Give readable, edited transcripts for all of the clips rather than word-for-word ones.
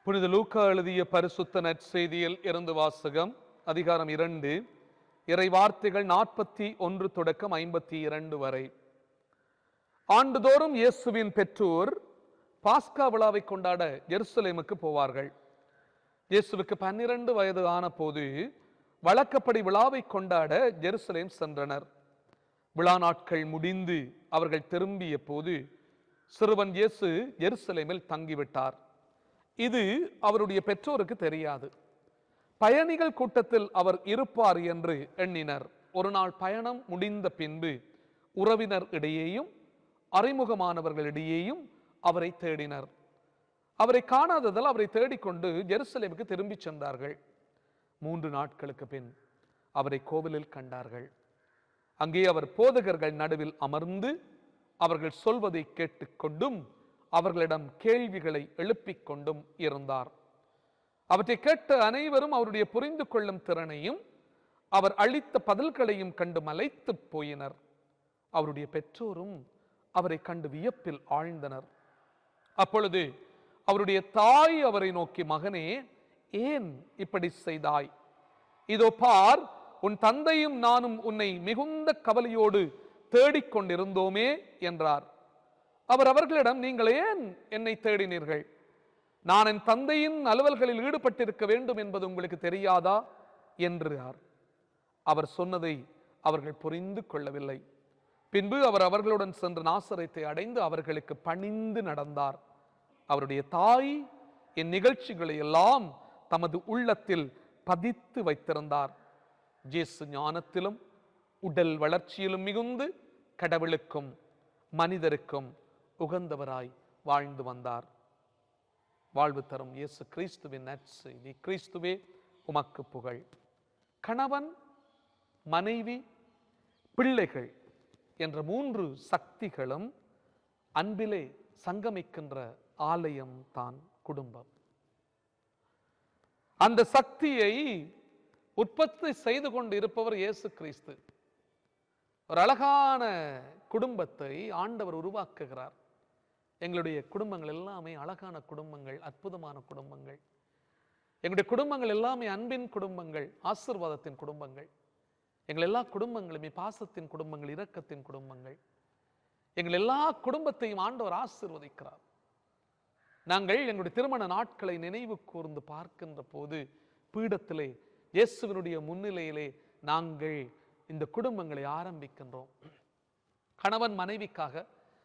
புனித லூக்கா எழுதிய பரிசுத்த நற்செய்தியில் இருந்து வாசகம். அதிகாரம் 2, இறை வார்த்தைகள் 41 தொடக்கம் 52 வரை. ஆண்டுதோறும் இயேசுவின் பெற்றோர் பாஸ்கா விழாவை கொண்டாட எருசலேமுக்கு போவார்கள். இயேசுவுக்கு 12 வயது ஆன போது வழக்கப்படி விழாவை கொண்டாட எருசலேம் சென்றனர். விழா நாட்கள் முடிந்து அவர்கள் திரும்பிய போது சிறுவன் இயேசு எருசலேமில் தங்கிவிட்டார். இது அவருடைய பெற்றோருக்கு தெரியாது. பயணிகள் கூட்டத்தில் அவர் இருப்பார் என்று எண்ணினர். ஒரு நாள் பயணம் முடிந்த பின்பு உறவினர் இடையேயும் அறிமுகமானவர்களிடையேயும் அவரை தேடினர். அவரை காணாததால் அவரை தேடிக்கொண்டு எருசலேமுக்கு திரும்பி சென்றார்கள். 3 நாட்களுக்கு பின் அவரை கோவிலில் கண்டார்கள். அங்கே அவர் போதகர்கள் நடுவில் அமர்ந்து அவர்கள் சொல்வதை கேட்டுக்கொண்டும் அவர்களிடம் கேள்விகளை எழுப்பிக் கொண்டும் இருந்தார். அவற்றை கேட்ட அனைவரும் அவருடைய புரிந்து கொள்ளும் திறனையும் அவர் அளித்த பதில்களையும் கண்டு மலைத்து போயினர். அவருடைய பெற்றோரும் அவரை கண்டு வியப்பில் ஆழ்ந்தனர். அப்பொழுது அவருடைய தாய் அவரை நோக்கி, மகனே, ஏன் இப்படி செய்தாய்? இதோ பார், உன் தந்தையும் நானும் உன்னை மிகுந்த கவலையோடு தேடிக்கொண்டிருந்தோமே என்றார். அவர் அவர்களிடம், நீங்கள் ஏன் என்னை தேடினீர்கள்? நான் என் தந்தையின் அலுவல்களில் ஈடுபட்டிருக்க வேண்டும் என்பது உங்களுக்கு தெரியாதா என்றார். அவர் சொன்னதை அவர்கள் புரிந்து கொள்ளவில்லை. பின்பு அவர் அவர்களுடன் சென்று நாசரேத்தை அடைந்து அவர்களுக்கு பணிந்து நடந்தார். அவருடைய தாய் இந்நிகழ்ச்சிகளை எல்லாம் தமது உள்ளத்தில் பதித்து வைத்திருந்தார். இயேசு ஞானத்திலும் உடல் வளர்ச்சியிலும் மிகுந்து கடவுளுக்கும் மனிதருக்கும் உகந்தவராய் வாழ்ந்து வந்தார். வாழ்வு தரும் இயேசு கிறிஸ்துவின் நற்செய்தி. கிறிஸ்துவே உமக்கு புகழ். கணவன், மனைவி, பிள்ளைகள் என்ற 3 சக்திகளும் அன்பிலே சங்கமிக்கின்ற ஆலயம் தான் குடும்பம். அந்த சக்தியை உற்பத்தி செய்து கொண்டு இருப்பவர் இயேசு கிறிஸ்து. ஒரு அழகான குடும்பத்தை ஆண்டவர் உருவாக்குகிறார். எங்களுடைய குடும்பங்கள் எல்லாமே அழகான குடும்பங்கள், அற்புதமான குடும்பங்கள். எங்களுடைய குடும்பங்கள் எல்லாமே அன்பின் குடும்பங்கள், ஆசீர்வாதத்தின் குடும்பங்கள். எங்கள் எல்லா குடும்பங்களுமே பாசத்தின் குடும்பங்கள், இரக்கத்தின் குடும்பங்கள். எங்கள் எல்லா குடும்பத்தையும் ஆண்டவர் ஆசீர்வதிக்கிறார். நாங்கள் எங்களுடைய திருமண நாட்களை நினைவு கூர்ந்து பார்க்கின்ற போது பீடத்திலே இயேசுவினுடைய முன்னிலையிலே நாங்கள் இந்த குடும்பங்களை ஆரம்பிக்கின்றோம். கணவன் மனைவிக்காக,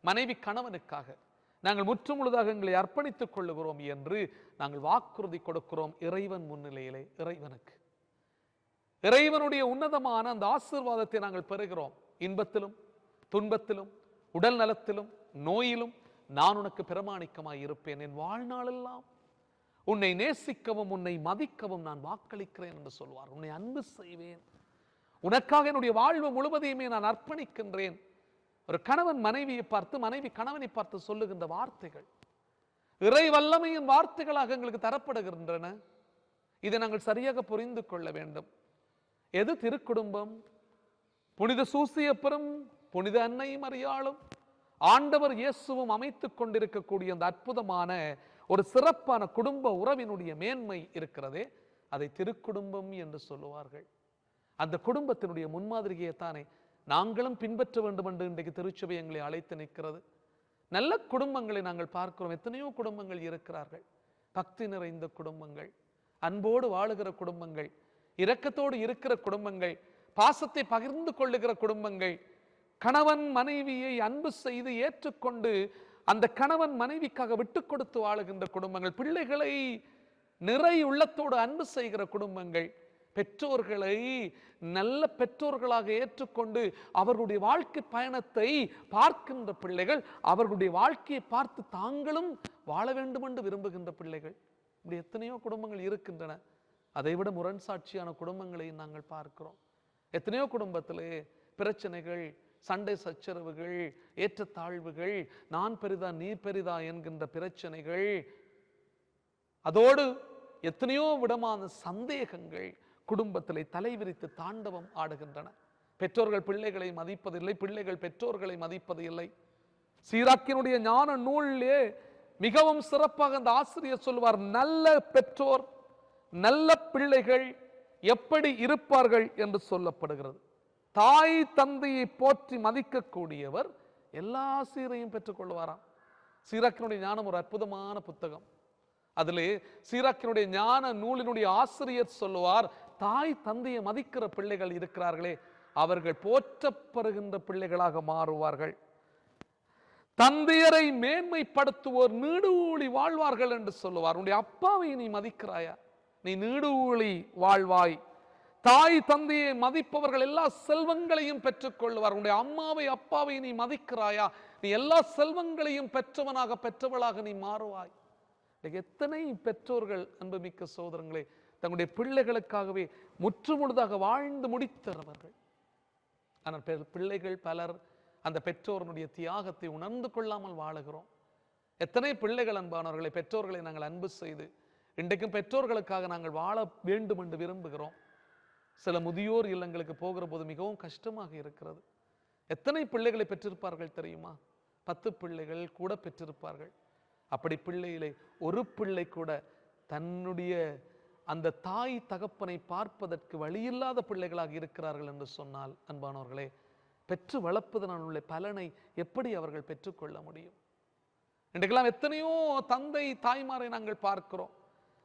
மனைவி கணவனுக்காக நாங்கள் முற்றுமுழுதாக எங்களை அர்ப்பணித்துக் கொள்ளுகிறோம் என்று நாங்கள் வாக்குறுதி கொடுக்கிறோம். இறைவன் முன்னிலையிலே இறைவனுக்கு, இறைவனுடைய உன்னதமான அந்த ஆசீர்வாதத்தை நாங்கள் பெறுகிறோம். இன்பத்திலும் துன்பத்திலும் உடல் நலத்திலும் நோயிலும் நான் உனக்கு பிரமாணிக்கமாய் இருப்பேன். என் வாழ்நாளெல்லாம் உன்னை நேசிக்கவும் உன்னை மதிக்கவும் நான் வாக்களிக்கிறேன் என்று சொல்வார். உன்னை அன்பு செய்வேன், உனக்காக என்னுடைய வாழ்வு முழுவதையுமே நான் அர்ப்பணிக்கின்றேன். ஒரு கணவன் மனைவியை பார்த்து, மனைவி கணவனை பார்த்து சொல்லுகின்ற வார்த்தைகள் இறை வல்லமையின் வார்த்தைகளாக எங்களுக்கு தரப்படுகின்றன. இதை நாங்கள் சரியாக புரிந்து கொள்ள வேண்டும். எது திருக்குடும்பம்? புனித சூசியப்பரும் புனித அன்னை மரியாளும் ஆண்டவர் இயேசுவும் அமைத்துக் கொண்டிருக்கக்கூடிய அந்த அற்புதமான ஒரு சிறப்பான குடும்ப உறவினுடைய மேன்மை இருக்கிறதே, அதை திருக்குடும்பம் என்று சொல்லுவார்கள். அந்த குடும்பத்தினுடைய முன்மாதிரியை தானே நாங்களும் பின்பற்ற வேண்டும் என்று இன்றைக்கு திருச்சபை எங்களை அழைத்து நிற்கிறது. நல்ல குடும்பங்களை நாங்கள் பார்க்கிறோம். எத்தனையோ குடும்பங்கள் இருக்கிறார்கள். பக்தி நிறைந்த குடும்பங்கள், அன்போடு வாழுகிற குடும்பங்கள், இரக்கத்தோடு இருக்கிற குடும்பங்கள், பாசத்தை பகிர்ந்து கொள்ளுகிற குடும்பங்கள், கணவன் மனைவியை அன்பு செய்து ஏற்றுக்கொண்டு அந்த கணவன் மனைவிக்காக விட்டு கொடுத்து வாழுகின்ற குடும்பங்கள், பிள்ளைகளை நிறை உள்ளத்தோடு அன்பு செய்கிற குடும்பங்கள், பெற்றோர்களை நல்ல பெற்றோர்களாக ஏற்றுக்கொண்டு அவர்களுடைய வாழ்க்கை பயணத்தை பார்க்கின்ற பிள்ளைகள், அவர்களுடைய வாழ்க்கையை பார்த்து தாங்களும் வாழ வேண்டும் என்று விரும்புகின்ற பிள்ளைகள். இப்படி எத்தனையோ குடும்பங்கள் இருக்கின்றன. அதைவிட முரண் சாட்சியான குடும்பங்களையும் நாங்கள் பார்க்கிறோம். எத்தனையோ குடும்பத்திலே பிரச்சனைகள், சண்டை சச்சரவுகள், ஏற்றத்தாழ்வுகள், நான் பெரிதா நீ பெரிதா என்கின்ற பிரச்சனைகள், அதோடு எத்தனையோ விதமான சந்தேகங்கள் குடும்பத்திலே தலைவிரித்து தாண்டவம் ஆடுகின்றன. பெற்றோர்கள் பிள்ளைகளை மதிப்பதில்லை, பிள்ளைகள் பெற்றோர்களை மதிப்பது இல்லை. சீராக்கினுடைய ஞான நூலிலே மிகவும் சிறப்பாக அந்த ஆசிரியர் சொல்வார், நல்ல பெற்றோர் நல்ல பிள்ளைகள் எப்படி இருப்பார்கள் என்று சொல்லப்படுகிறது. தாய் தந்தையை போற்றி மதிக்கக்கூடியவர் எல்லா ஆசிரியரையும் பெற்றுக் கொள்வாராம். சீராக்கினுடைய ஞானம் ஒரு அற்புதமான புத்தகம். அதிலே சீராக்கினுடைய ஞான நூலினுடைய ஆசிரியர் சொல்லுவார், தாய் தந்தையை மதிக்கிற பிள்ளைகள் இருக்கிறார்களே அவர்கள் போற்றப்படுகின்ற பிள்ளைகளாக மாறுவார்கள். தந்தையரை மேன்மைப்படுத்துவோர் நீடூழி வாழ்வார்கள் என்று சொல்லுவார். உன்னுடைய அப்பாவை நீ மதிக்கிறாயா, நீ நீடூழி வாழ்வாய். தாய் தந்தையை மதிப்பவர்கள் எல்லா செல்வங்களையும் பெற்றுக் கொள்வார். உன்னுடைய அம்மாவை அப்பாவை நீ மதிக்கிறாயா, நீ எல்லா செல்வங்களையும் பெற்றவனாக பெற்றவளாக நீ மாறுவாய். எத்தனை பெற்றோர்கள் அன்புமிக்க சகோதரங்களே தங்களுடைய பிள்ளைகளுக்காகவே முற்றுமுழுதாக வாழ்ந்து முடித்தவர்கள். ஆனால் பிள்ளைகள் பலர் அந்த பெற்றோருடைய தியாகத்தை உணர்ந்து கொள்ளாமல் வாழுகிறோம். எத்தனை பிள்ளைகள் அன்பானவர்களை பெற்றோர்களை நாங்கள் அன்பு செய்து இன்றைக்கும் பெற்றோர்களுக்காக நாங்கள் வாழ வேண்டும் என்று விரும்புகிறோம். சில முதியோர் இல்லங்களுக்கு போகிற போது மிகவும் கஷ்டமாக இருக்கிறது. எத்தனை பிள்ளைகளை பெற்றிருப்பார்கள் தெரியுமா? 10 பிள்ளைகள் கூட பெற்றிருப்பார்கள். அப்படி பிள்ளையிலே ஒரு பிள்ளை கூட தன்னுடைய அந்த தாய் தகப்பனை பார்ப்பதற்கு வழியில்லாத பிள்ளைகளாக இருக்கிறார்கள் என்று சொன்னால் அன்பானவர்களே, பெற்று வளர்ப்பதனால் உள்ள பலனை எப்படி அவர்கள் பெற்றுக்கொள்ள முடியும்? இன்றைக்கெல்லாம் எத்தனையோ தந்தை தாய்மாரை நாங்கள் பார்க்கிறோம்.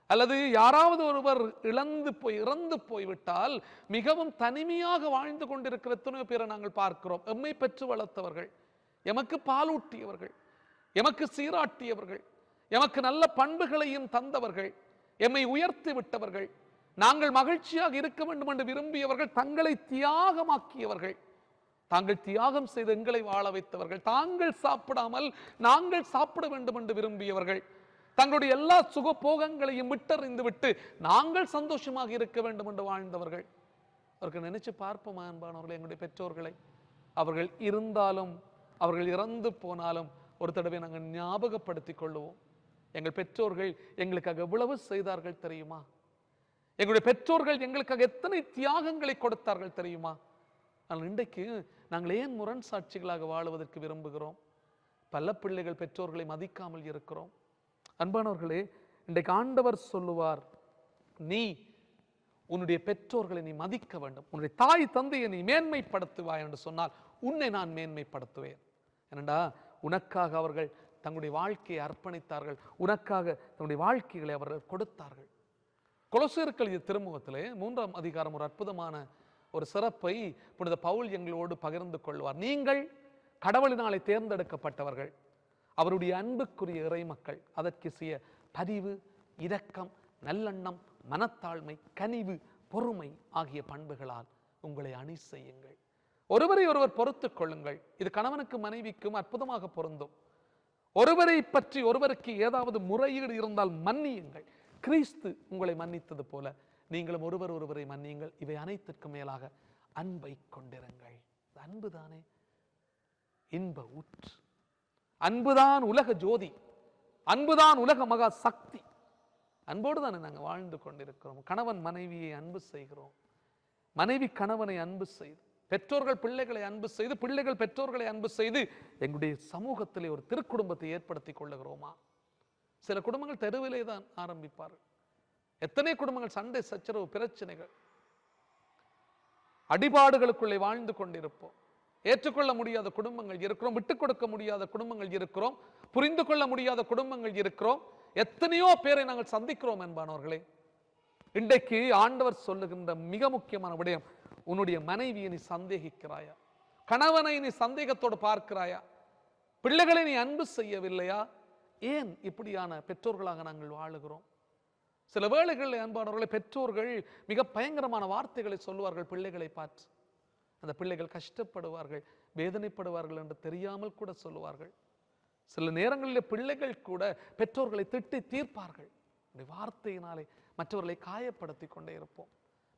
அல்லது யாராவது ஒருவர் இறந்து போய்விட்டால் மிகவும் தனிமையாக வாழ்ந்து கொண்டிருக்கிற எத்தனையோ பேரை நாங்கள் பார்க்கிறோம். எம்மை பெற்று வளர்த்தவர்கள், எமக்கு பாலூட்டியவர்கள், எமக்கு சீராட்டியவர்கள், எமக்கு நல்ல பண்புகளையும் தந்தவர்கள், எம்மை உயர்த்தி விட்டவர்கள், நாங்கள் மகிழ்ச்சியாக இருக்க வேண்டும் என்று விரும்பியவர்கள், தங்களை தியாகமாக்கியவர்கள், தாங்கள் தியாகம் செய்து எங்களை வாழ வைத்தவர்கள், தாங்கள் சாப்பிடாமல் நாங்கள் சாப்பிட வேண்டும் என்று விரும்பியவர்கள், தங்களுடைய எல்லா சுகபோகங்களையும் விட்டறிந்து விட்டு நாங்கள் சந்தோஷமாக இருக்க வேண்டும் என்று வாழ்ந்தவர்கள். அவர்கள் நினைச்சு பார்ப்போமா அன்பானவர்கள் எங்களுடைய பெற்றோர்களை? அவர்கள் இருந்தாலும் அவர்கள் இறந்து போனாலும் ஒரு தடவை நாங்கள் ஞாபகப்படுத்திக் கொள்ளுவோம். எங்கள் பெற்றோர்கள் எங்களுக்காக எவ்வளவு செய்தார்கள் தெரியுமா? எங்களுடைய பெற்றோர்கள் எங்களுக்காக எத்தனை தியாகங்களை கொடுத்தார்கள் தெரியுமா? ஆனால் இன்றைக்கு நாங்கள் ஏன் முரண் சாட்சிகளாக வாழுவதற்கு விரும்புகிறோம்? பல பிள்ளைகள் பெற்றோர்களை மதிக்காமல் இருக்கிறோம். அன்பானவர்களே, இன்றைக்கு ஆண்டவர் சொல்லுவார், நீ உன்னுடைய பெற்றோர்களை நீ மதிக்க வேண்டும், உன்னுடைய தாய் தந்தையை நீ மேன்மைப்படுத்துவாய் என்று சொன்னால் உன்னை நான் மேன்மைப்படுத்துவேன். ஏனென்றா உனக்காக அவர்கள் தங்களுடைய வாழ்க்கையை அர்ப்பணித்தார்கள், உனக்காக தங்களுடைய வாழ்க்கைகளை அவர்கள் கொடுத்தார்கள். கொலோசியர்கள் திருமுகத்திலே 3ஆம் அதிகாரம் ஒரு அற்புதமான ஒரு சிறப்பை புனித பவுல் எங்களோடு பகிர்ந்து கொள்வார். நீங்கள் கடவுளினாலே தேர்ந்தெடுக்கப்பட்டவர்கள், அவருடைய அன்புக்குரிய இறைமக்கள், அதற்கு செய்ய பரிவு, இரக்கம், நல்லெண்ணம், மனத்தாழ்மை, கனிவு, பொறுமை ஆகிய பண்புகளால் உங்களை அணி செய்யுங்கள். ஒருவரை ஒருவர் பொறுத்துக் கொள்ளுங்கள். இது கணவனுக்கு மனைவிக்கும் அற்புதமாக பொருந்தும். ஒருவரை பற்றி ஒருவருக்கு ஏதாவது முறையீடு இருந்தால் மன்னியுங்கள், கிறிஸ்து உங்களை மன்னித்தது போல நீங்களும் ஒருவரை மன்னியுங்கள். இவை அனைத்திற்கும் மேலாக அன்பை கொண்டிருங்கள். அன்புதானே இன்ப ஊற்று, அன்புதான் உலக ஜோதி, அன்புதான் உலக மகா சக்தி. அன்போடு தானே நாங்கள் வாழ்ந்து கொண்டிருக்கிறோம். கணவன் மனைவியை அன்பு செய்கிறோம், மனைவி கணவனை அன்பு செய்து, பெற்றோர்கள் பிள்ளைகளை அன்பு செய்து, பிள்ளைகள் பெற்றோர்களை அன்பு செய்து எங்களுடைய சமூகத்திலே ஒரு திருக்குடும்பத்தை ஏற்படுத்திக் கொள்ளுகிறோமா? சில குடும்பங்கள் தெருவிலே தான் ஆரம்பிப்பார்கள். எத்தனை குடும்பங்கள் சண்டை சச்சரவு பிரச்சனைகள், அடிபாடுகளுக்குள்ளே வாழ்ந்து கொண்டிருப்போம். ஏற்றுக்கொள்ள முடியாத குடும்பங்கள் இருக்கிறோம், விட்டுக் கொடுக்க முடியாத குடும்பங்கள் இருக்கிறோம், புரிந்து கொள்ள முடியாத குடும்பங்கள் இருக்கிறோம். எத்தனையோ பேரை நாங்கள் சந்திக்கிறோம் என்பானவர்களே. இன்றைக்கு ஆண்டவர் சொல்லுகின்ற மிக முக்கியமான விடயம், உன்னுடைய மனைவியை நீ சந்தேகிக்கிறாயா? கணவனை நீ சந்தேகத்தோடு பார்க்கிறாயா? பிள்ளைகளை நீ அன்பு செய்யவில்லையா? ஏன் இப்படியான பெற்றோர்களாக நாங்கள் வாழுகிறோம்? சில வேளைகளில் அன்பானவர்களை பெற்றோர்கள் மிக பயங்கரமான வார்த்தைகளை சொல்லுவார்கள் பிள்ளைகளை பார்த்து. அந்த பிள்ளைகள் கஷ்டப்படுவார்கள், வேதனைப்படுவார்கள் என்று தெரியாமல் கூட சொல்லுவார்கள். சில நேரங்களில் பிள்ளைகள் கூட பெற்றோர்களை திட்டி தீர்ப்பார்கள். வார்த்தையினாலே மற்றவர்களை காயப்படுத்தி கொண்டே இருப்போம்.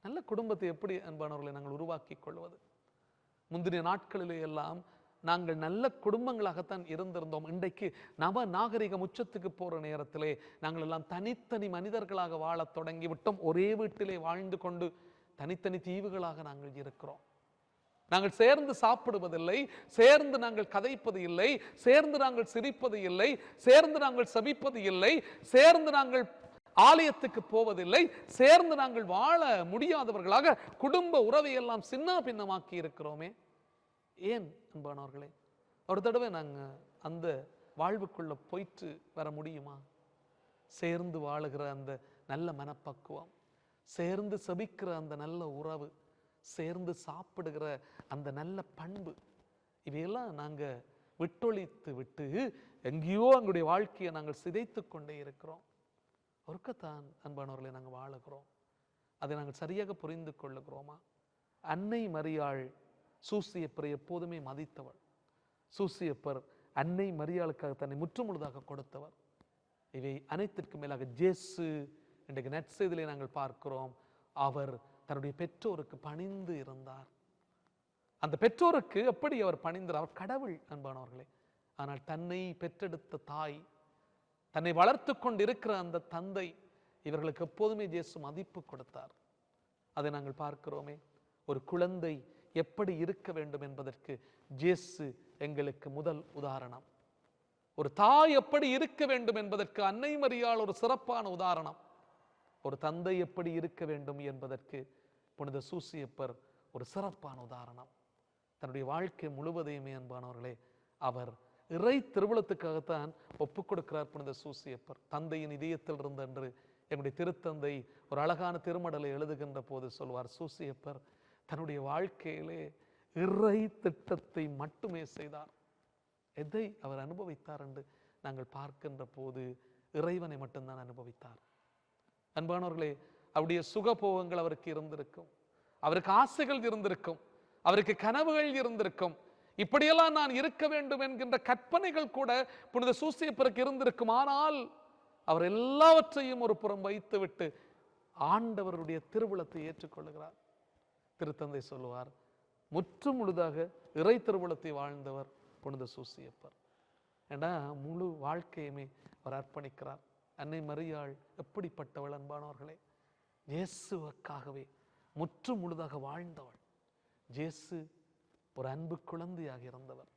நல்ல குடும்பத்தை எப்படி அன்பானவர்களை நாங்கள் உருவாக்கி கொள்வது? முந்தின நாட்களிலே எல்லாம் நாங்கள் நல்ல குடும்பங்களாகத்தான் இருந்திருந்தோம். இன்றைக்கு நவ நாகரிகம் உச்சத்துக்கு போற நேரத்திலே நாங்கள் எல்லாம் தனித்தனி மனிதர்களாக வாழத் தொடங்கி விட்டோம். ஒரே வீட்டிலே வாழ்ந்து கொண்டு தனித்தனி தீவுகளாக நாங்கள் இருக்கிறோம். நாங்கள் சேர்ந்து சாப்பிடுவதில்லை, சேர்ந்து நாங்கள் கதைப்பது இல்லை, சேர்ந்து நாங்கள் சிரிப்பது இல்லை, சேர்ந்து நாங்கள் சபிப்பது இல்லை, சேர்ந்து நாங்கள் ஆலயத்துக்கு போவதில்லை, சேர்ந்து நாங்கள் வாழ முடியாதவர்களாக குடும்ப உறவை எல்லாம் சின்ன பின்னமாக்கி இருக்கிறோமே. ஏன் அன்பானவர்களே? ஒரு தடவை நாங்கள் அந்த வாழ்வுக்குள்ள போயிட்டு வர முடியுமா? சேர்ந்து வாழுகிற அந்த நல்ல மனப்பக்குவம், சேர்ந்து செபிக்கிற அந்த நல்ல உறவு, சேர்ந்து சாப்பிடுகிற அந்த நல்ல பண்பு, இவையெல்லாம் நாங்கள் விட்டொழித்து விட்டு எங்கேயோ எங்களுடைய வாழ்க்கையை நாங்கள் சிதைத்து கொண்டே இருக்கிறோம். ஒருக்கத்தான் அன்பானவர்களை நாங்கள் வாழுகிறோம். அதை நாங்கள் சரியாக புரிந்து கொள்ளுகிறோமா? அன்னை மரியாள் சூசியப்பரை எப்போதுமே மதித்தவள். சூசியப்பர் அன்னை மரியாளுக்காக தன்னை முற்றுமுழுதாக கொடுத்தவர். இவை அனைத்திற்கும் மேலாக இயேசு இன்றைக்கு நற்செய்தியிலே நாங்கள் பார்க்கிறோம், அவர் தன்னுடைய பெற்றோருக்கு பணிந்து இருந்தார். அந்த பெற்றோருக்கு எப்படி அவர் பணிந்தார்? அவர் கடவுள் அன்பானவர்களே. ஆனால் தன்னை பெற்றெடுத்த தாய், தன்னை வளர்த்து கொண்டிருக்கிற அந்த தந்தை, இவர்களுக்கு எப்போதுமே இயேசு மதிப்பு கொடுத்தார். அதை நாங்கள் பார்க்கிறோமே. ஒரு குழந்தை எப்படி இருக்க வேண்டும் என்பதற்கு இயேசு எங்களுக்கு முதல் உதாரணம். ஒரு தாய் எப்படி இருக்க வேண்டும் என்பதற்கு அன்னை மரியாள் ஒரு சிறப்பான உதாரணம். ஒரு தந்தை எப்படி இருக்க வேண்டும் என்பதற்கு புனித சூசியப்பர் ஒரு சிறப்பான உதாரணம். தன்னுடைய வாழ்க்கை முழுவதையுமே அன்பானவர்களே அவர் இறை திருவுளத்துக்காகத்தான் ஒப்புக் கொடுக்கிறார். புனித சூசியப்பர் தந்தையின் இதயத்தில் இருந்தென்று என்னுடைய திருத்தந்தை ஒரு அழகான திருமடலை எழுதுகின்ற போது சொல்வார், சூசியப்பர் தன்னுடைய வாழ்க்கையிலே இறை திட்டத்தை மட்டுமே செய்தார். எதை அவர் அனுபவித்தார் என்று நாங்கள் பார்க்கின்ற போது இறைவனை மட்டும்தான் அனுபவித்தார். அன்பானவர்களே, அவருடைய சுகபோகங்கள் அவருக்கு இருந்திருக்கும், அவருக்கு ஆசைகள் இருந்திருக்கும், அவருக்கு கனவுகள் இருந்திருக்கும், இப்படியெல்லாம் நான் இருக்க வேண்டும் என்கின்ற கற்பனைகள் கூட புனித சூசியப்பருக்கு இருந்திருக்கும். ஆனால் அவர் எல்லாவற்றையும் ஒரு புறம் வைத்துவிட்டு ஆண்டவருடைய திருவுளத்தை ஏற்றுக்கொள்ளுகிறார். திருத்தந்தை சொல்லுவார், முற்று முழுதாக இறை திருவுளத்தை வாழ்ந்தவர் புனித சூசியப்பர். ஏன்னா முழு வாழ்க்கையுமே அவர் அர்ப்பணிக்கிறார். அன்னை மரியாள் எப்படிப்பட்டவள் அன்பானவர்களே? இயேசுவுக்காகவே முற்று முழுதாக வாழ்ந்தவள். இயேசு ஒரு அன்பு குழந்தையாக இருந்தவர்.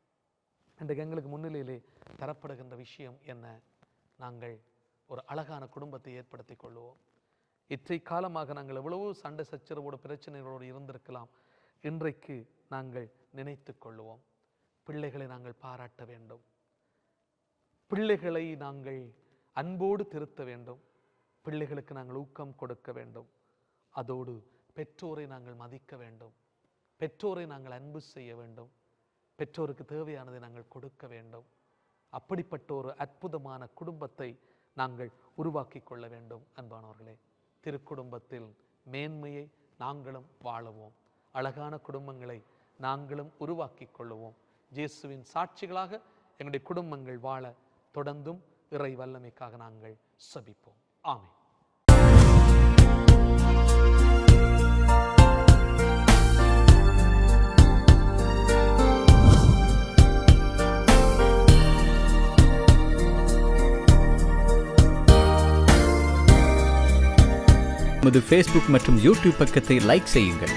இன்றைக்கு எங்களுக்கு முன்னிலையிலே தரப்படுகின்ற விஷயம் என்ன? நாங்கள் ஒரு அழகான குடும்பத்தை ஏற்படுத்தி கொள்வோம். இற்றை காலமாக நாங்கள் எவ்வளவோ சண்டை சச்சரவோடு பிரச்சனைகளோடு இருந்திருக்கலாம். இன்றைக்கு நாங்கள் நினைத்து கொள்வோம், பிள்ளைகளை நாங்கள் பாராட்ட வேண்டும், பிள்ளைகளை நாங்கள் அன்போடு திருத்த வேண்டும், பிள்ளைகளுக்கு நாங்கள் ஊக்கம் கொடுக்க வேண்டும், அதோடு பெற்றோரை நாங்கள் மதிக்க வேண்டும், பெற்றோரை நாங்கள் அன்பு செய்ய வேண்டும், பெற்றோருக்கு தேவையானதை நாங்கள் கொடுக்க வேண்டும். அப்படிப்பட்ட ஒரு அற்புதமான குடும்பத்தை நாங்கள் உருவாக்கி கொள்ள வேண்டும். அன்பானவர்களே, திருக்குடும்பத்தில் மேன்மையை நாங்களும் வாழுவோம். அழகான குடும்பங்களை நாங்களும் உருவாக்கி கொள்ளுவோம். இயேசுவின் சாட்சிகளாக எங்களுடைய குடும்பங்கள் வாழ தொடர்ந்தும் இறை வல்லமைக்காக நாங்கள் செபிப்போம். ஆமென். நமது ஃபேஸ்புக் மற்றும் யூடியூப் பக்கத்தை லைக் செய்யுங்கள்.